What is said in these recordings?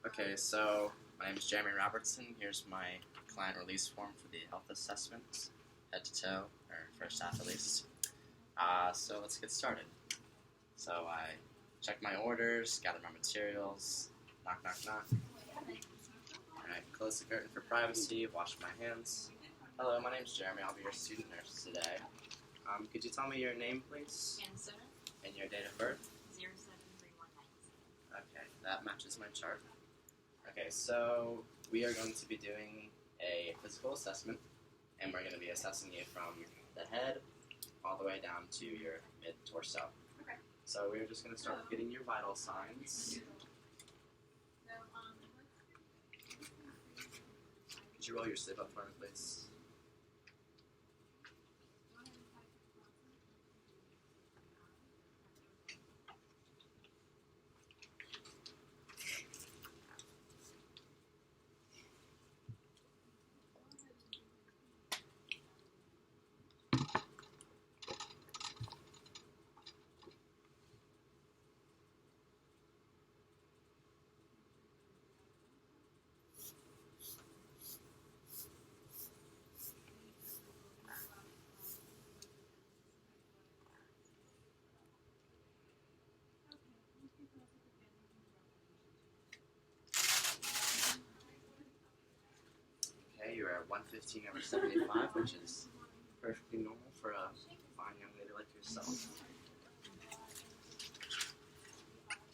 Okay, so my name is Jeremy Robertson. Here's my client release form for the health assessment, head to toe, or first half at least. So let's get started. So I check my orders, gather my materials, knock, knock, knock. Alright, close the curtain for privacy, wash my hands. Hello, my name is Jeremy. I'll be your student nurse today. Could you tell me your name, please? Cancer. And your date of birth? 073197. Okay, that matches my chart. Okay, so we are going to be doing a physical assessment, and we're going to be assessing you from the head all the way down to your mid-torso. Okay. So we're just going to start with getting your vital signs. Could you roll your sleeve up for me, please? Okay, you're at 115/75, which is perfectly normal for a fine young lady like yourself.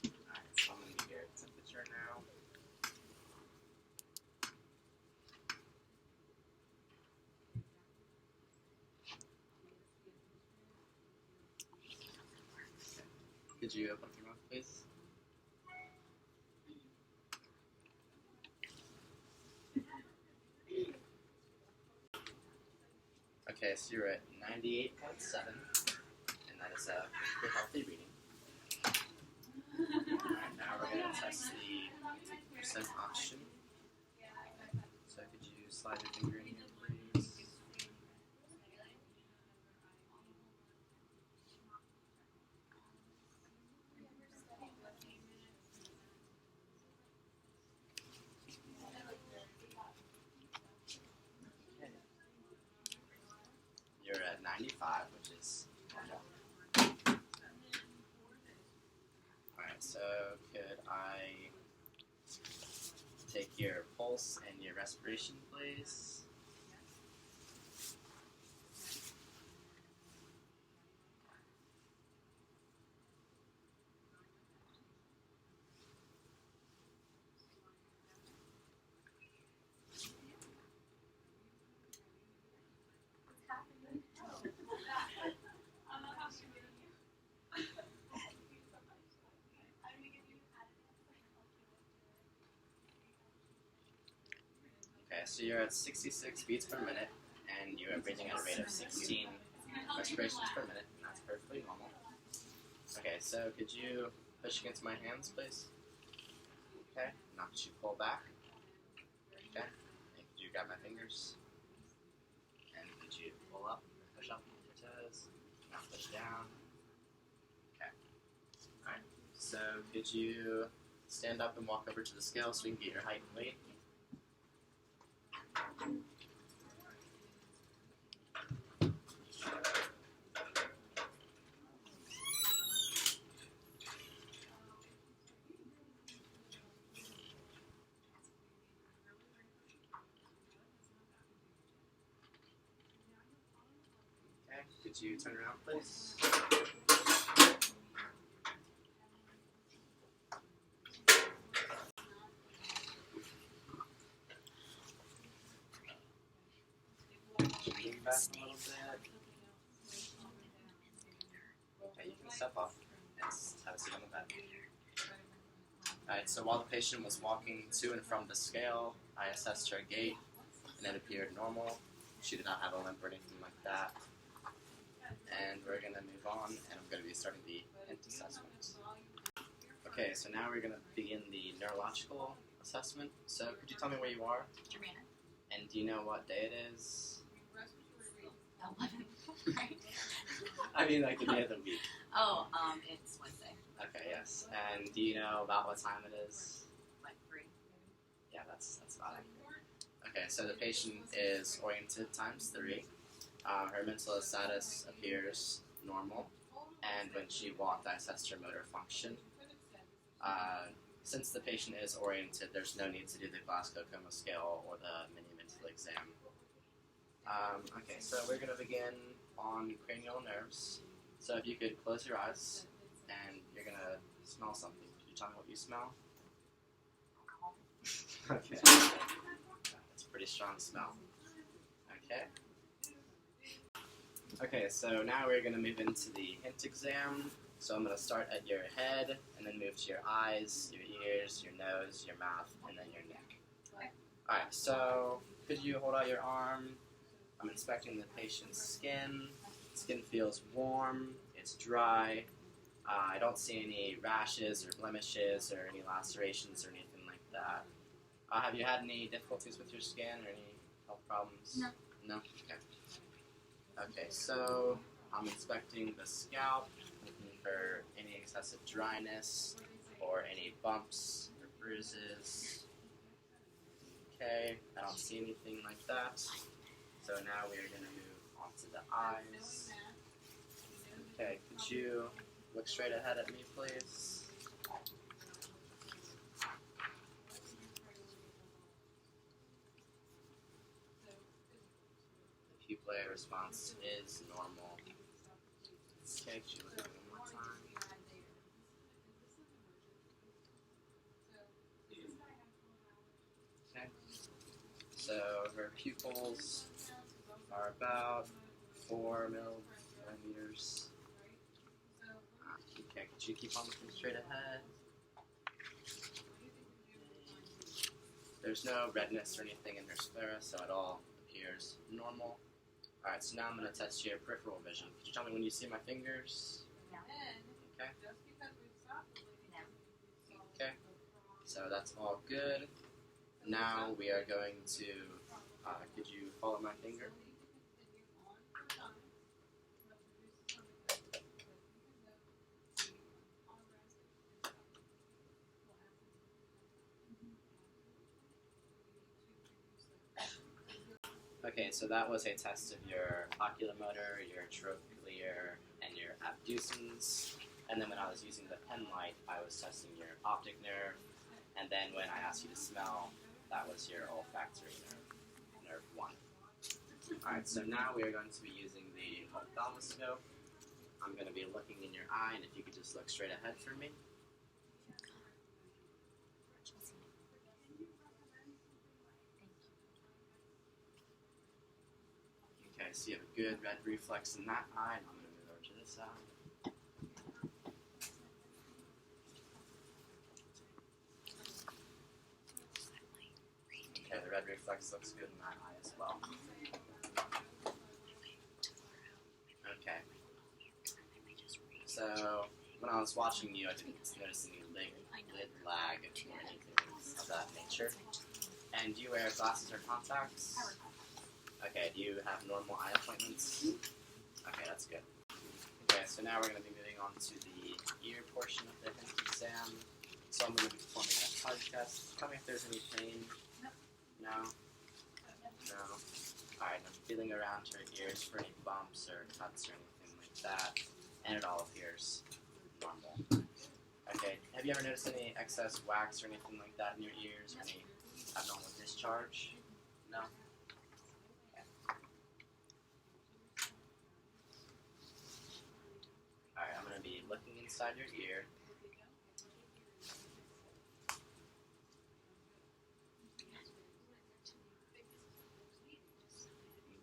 Alright, so I'm going to get your temperature now. Could you open your mouth, please? Okay, so you're at 98.7, and that is a pretty healthy reading. Alright, now we're going to test the percent oxygen. So could you slide your finger in here, please? You're at 95, which is normal. Alright, so could I take your pulse and your respiration, please? Okay, so you're at 66 beats per minute, and you are breathing at a rate of 16 respirations per minute, and that's perfectly normal. Okay, so could you push against my hands, please? Okay, now could you pull back? Okay, and could you grab my fingers? And could you pull up, push up with your toes, now push down? Okay, alright, so could you stand up and walk over to the scale so we can get your height and weight? Okay, could you turn around, please? Lean back a little bit. Okay, you can step off and have a seat on the bed. Alright, so while the patient was walking to and from the scale, I assessed her gait, and it appeared normal. She did not have a limp or anything like that. And we're going to move on, and I'm going to be starting the hint assessment. Okay, so now we're going to begin the neurological assessment. So could you tell me where you are? Germana. And do you know what day it is? 11. Right? I mean, like the day of the week. Oh, it's Wednesday. Okay, yes. And do you know about what time it is? Like 3. Okay, so the patient is oriented ×3. Her mental status appears normal, and when she walked, I assessed her motor function. Since the patient is oriented, there's no need to do the Glasgow Coma Scale or the mini mental exam. Okay, so we're going to begin on cranial nerves. So if you could close your eyes, and you're going to smell something. Could you tell me what you smell? Okay. It's a pretty strong smell. Okay. Okay, so now we're going to move into the hint exam. So I'm going to start at your head, and then move to your eyes, your ears, your nose, your mouth, and then your neck. Alright, so could you hold out your arm? I'm inspecting the patient's skin. Skin feels warm, it's dry. I don't see any rashes or blemishes or any lacerations or anything like that. Have you had any difficulties with your skin or any health problems? No. No? Okay. Okay, so I'm inspecting the scalp, looking for any excessive dryness or any bumps or bruises. Okay, I don't see anything like that. So now we are going to move on to the eyes. Okay, could you look straight ahead at me, please? The pupillary response is normal. Okay, could you look at me one more time? Okay. So her pupils are about 4 millimeters. Okay, could you keep on looking straight ahead? There's no redness or anything in her sclera, so it all appears normal. Alright, so now I'm going to test your peripheral vision. Could you tell me when you see my fingers? No. Okay. Okay, so that's all good. Now we are going to, could you follow my finger? Okay, so that was a test of your oculomotor, your trochlear, and your abducens. And then when I was using the pen light, I was testing your optic nerve. And then when I asked you to smell, that was your olfactory nerve, nerve 1. Alright, so now we are going to be using the ophthalmoscope. I'm going to be looking in your eye, and if you could just look straight ahead for me. Okay, so you have a good red reflex in that eye, and I'm going to move over to this eye. Okay, the red reflex looks good in that eye as well. Okay. So, when I was watching you, I didn't notice any lid lag or anything of that nature. And do you wear glasses or contacts? Okay, do you have normal eye appointments? Okay, that's good. Okay, so now we're going to be moving on to the ear portion of the hint exam. So I'm going to be performing a touch test. Tell me if there's any pain. No? No? Alright, I'm feeling around her ears for any bumps or cuts or anything like that. And it all appears normal. Okay, have you ever noticed any excess wax or anything like that in your ears, or any abnormal discharge? No? Okay. Alright, I'm going to be looking inside your ear.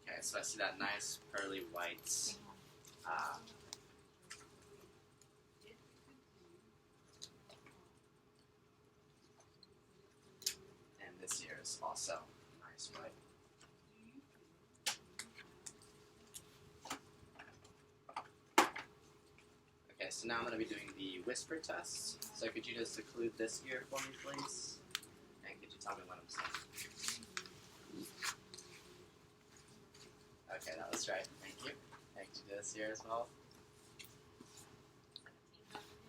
Okay, so I see that nice pearly white and this ear is also nice white. Okay, so now I'm going to be doing the whisper test. So could you just occlude this ear for me, please? And could you tell me what I'm saying? Okay, that was right. Thank you. And could you do this ear as well?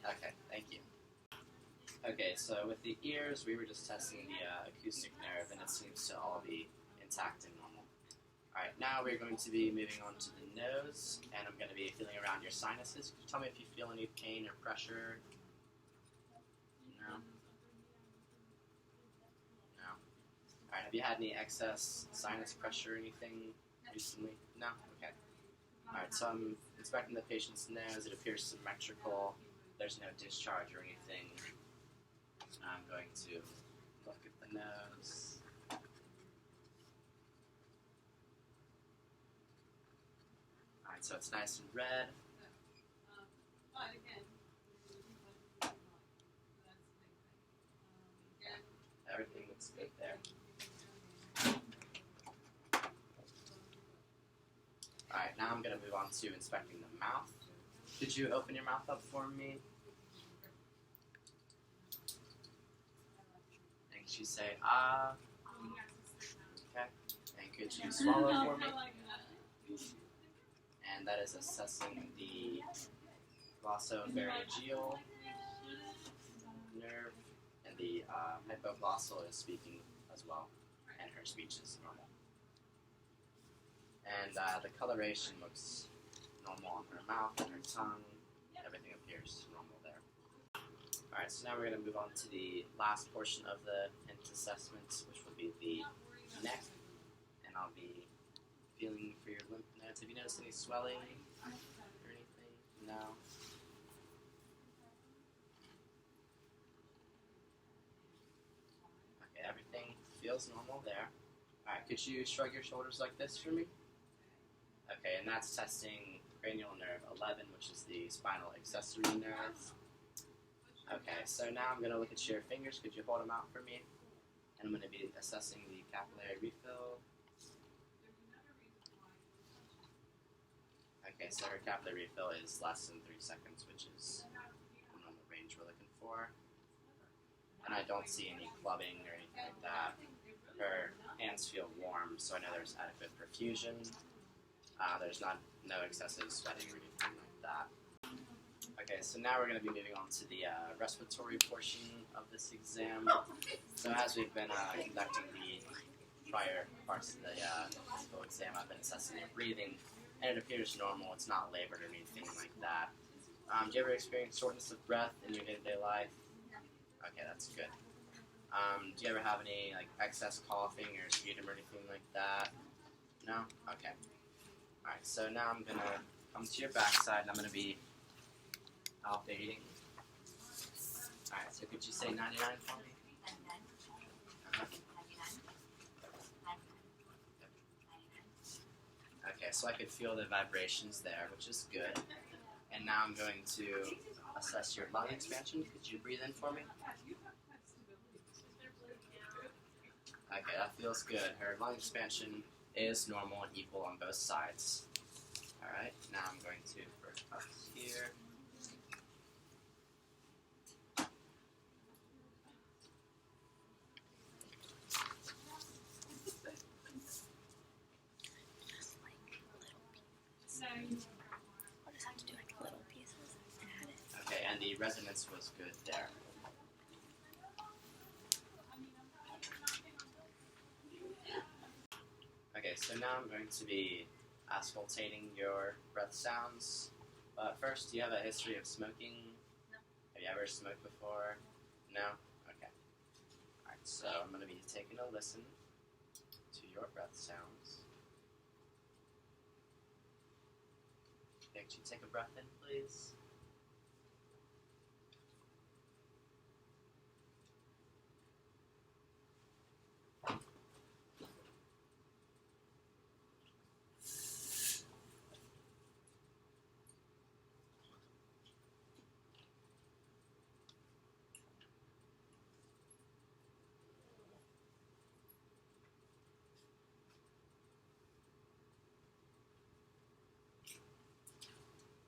Okay, thank you. Okay, so with the ears, we were just testing the acoustic nerve, and it seems to all be intact and normal. Alright, now we're going to be moving on to the nose, and I'm going to be feeling around your sinuses. Can you tell me if you feel any pain or pressure? No? No. Alright, have you had any excess sinus pressure or anything recently? No? Okay. Alright, so I'm inspecting the patient's nose. It appears symmetrical. There's no discharge or anything. I'm going to look at the nose. Alright, so it's nice and red. Everything looks good there. Alright, now I'm going to move on to inspecting the mouth. Could you open your mouth up for me? And could you say, ah? Okay. And could you swallow for me? And that is assessing the glossopharyngeal nerve, and the hypoglossal is speaking as well, and her speech is normal. And the coloration looks normal on her mouth and her tongue. Everything appears normal there. Alright, so now we're going to move on to the last portion of the hint assessment, which will be the neck. And I'll be feeling for your lymph nodes. Have you noticed any swelling or anything? No? Okay, everything feels normal there. Alright, could you shrug your shoulders like this for me? Okay, and that's testing cranial nerve 11, which is the spinal accessory nerve. Okay, so now I'm going to look at your fingers. Could you hold them out for me? And I'm going to be assessing the capillary refill. Okay, so her capillary refill is less than 3 seconds, which is the normal range we're looking for. And I don't see any clubbing or anything like that. Her hands feel warm, so I know there's adequate perfusion. There's no excessive sweating or anything like that. Okay, so now we're going to be moving on to the respiratory portion of this exam. So as we've been conducting the prior parts of the physical exam, I've been assessing your breathing, and it appears normal. It's not labored or anything like that. Do you ever experience shortness of breath in your day-to-day life? Okay, that's good. Do you ever have any excess coughing or sputum or anything like that? No? Okay. Alright, so now I'm going to come to your backside, and I'm going to be palpating. Alright, so could you say 99 for me? Okay, so I could feel the vibrations there, which is good. And now I'm going to assess your lung expansion. Could you breathe in for me? Okay, that feels good. Her lung expansion is normal and equal on both sides. Alright, now I'm going to first up here. I'll just have to do little pieces and add it. Okay, and the resonance was good there. Okay, so now I'm going to be auscultating your breath sounds. But first, do you have a history of smoking? No. Have you ever smoked before? No? Okay. Alright, so I'm going to be taking a listen to your breath sounds. Okay, could you take a breath in, please?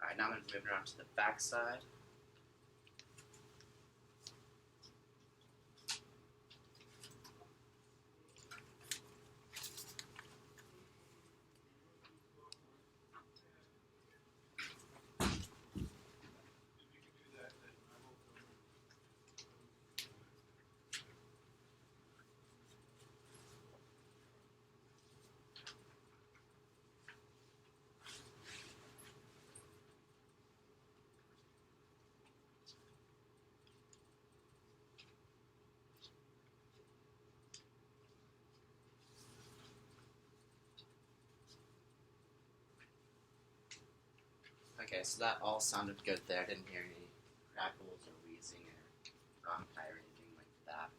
Alright, now I'm going to move around to the back side. Okay, so that all sounded good there. Didn't hear any crackles or wheezing or wrong pie or anything like that.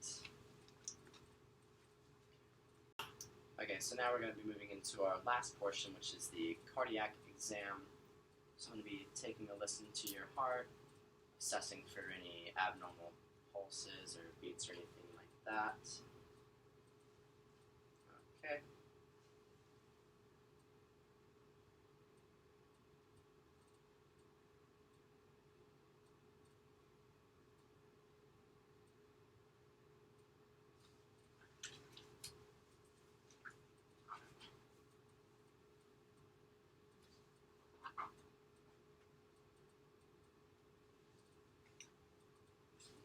Okay, so now we're going to be moving into our last portion, which is the cardiac exam. So I'm going to be taking a listen to your heart, assessing for any abnormal pulses or beats or anything like that. Okay.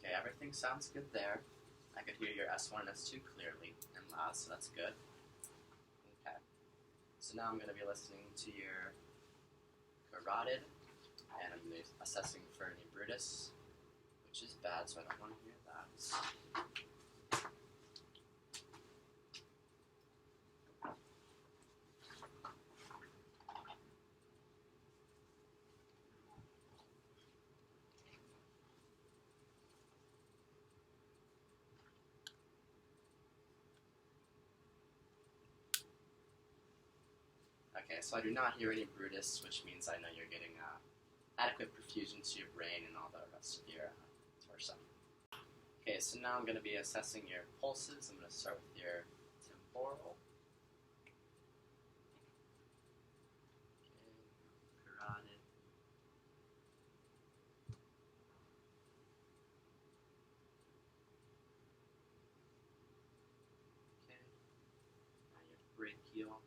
Okay, everything sounds good there. I could hear your S1 and S2 clearly and loud, so that's good. Okay. So now I'm going to be listening to your carotid, and I'm going to be assessing for any brutus, which is bad, so I don't want to hear that. Okay, so I do not hear any brutus, which means I know you're getting adequate perfusion to your brain and all the rest of your torso. Okay, so now I'm going to be assessing your pulses. I'm going to start with your temporal. Okay, carotid. Okay, now your brachial.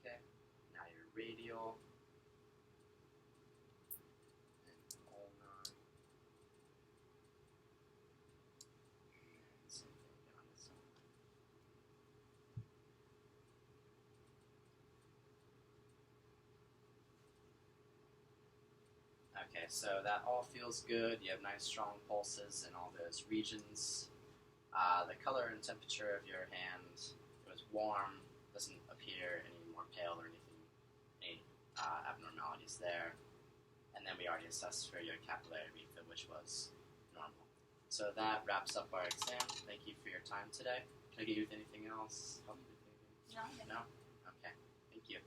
Okay, now your radial. And ulnar. And same thing down this one. Okay, so that all feels good. You have nice strong pulses in all those regions. The color and temperature of your hand, it was warm, doesn't appear any more pale or anything, any abnormalities there. And then we already assessed for your capillary refit, which was normal. So that wraps up our exam. Thank you for your time today. Can I get you with anything else? Help you with anything? No. No? Okay. Thank you.